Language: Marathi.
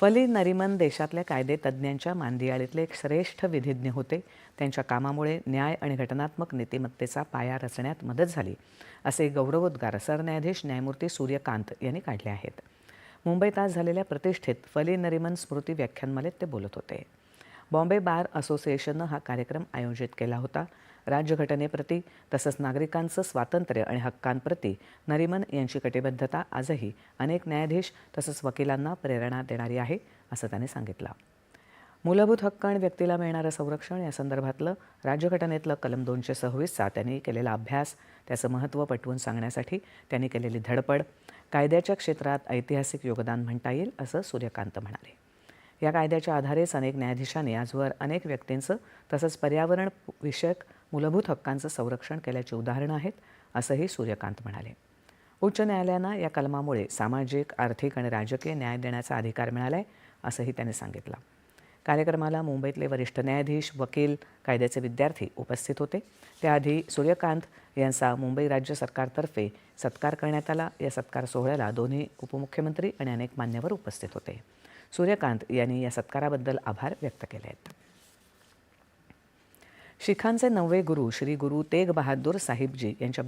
फली नरिमन देशातल्या कायदेतज्ञांच्या मांदियाळीतले एक श्रेष्ठ विधिज्ञ होते. त्यांच्या कामामुळे न्याय आणि घटनात्मक नीतिमत्तेचा पाया रचण्यात मदत झाली, असे गौरवोद्गार सरन्यायाधीश न्यायमूर्ती सूर्यकांत यांनी काढले आहेत. मुंबईत आज झालेल्या प्रतिष्ठित फली नरिमन स्मृती व्याख्यानमालेत ते बोलत होते. बॉम्बे बार असोसिएशननं हा कार्यक्रम आयोजित केला होता. राज्यघटनेप्रती तसंच नागरिकांचं स्वातंत्र्य आणि हक्कांप्रती नरिमन यांची कटिबद्धता आजही अनेक न्यायाधीश तसंच वकिलांना प्रेरणा देणारी आहे, असं त्यांनी सांगितलं. मूलभूत हक्क आणि व्यक्तीला मिळणारं संरक्षण या संदर्भातलं राज्यघटनेतलं कलम 226चा त्यांनी केलेला अभ्यास, त्याचं महत्त्व पटवून सांगण्यासाठी त्यांनी केलेली धडपड कायद्याच्या क्षेत्रात ऐतिहासिक योगदान म्हणता येईल, असं सूर्यकांत म्हणाले. या कायद्याच्या आधारेच अनेक न्यायाधीशांनी आजवर अनेक व्यक्तींचं तसंच पर्यावरण विषयक मूलभूत हक्कांचं संरक्षण केल्याची उदाहरणं आहेत, असंही सूर्यकांत म्हणाले. उच्च न्यायालयांना या कलमामुळे सामाजिक, आर्थिक आणि राजकीय न्याय देण्याचा अधिकार मिळाला आहे, असंही त्यांनी सांगितलं. कार्यक्रमाला मुंबईतले वरिष्ठ न्यायाधीश, वकील, कायद्याचे विद्यार्थी उपस्थित होते. त्याआधी सूर्यकांत यांचा मुंबई राज्य सरकारतर्फे सत्कार करण्यात आला. या सत्कार सोहळ्याला दोन्ही उपमुख्यमंत्री आणि अनेक मान्यवर उपस्थित होते. सूर्यकांत यांनी या सत्काराबद्दल आभार व्यक्त केले आहेत. शिखांचे 9वे गुरु श्री गुरु तेग बहादूर साहिबजी यांच्या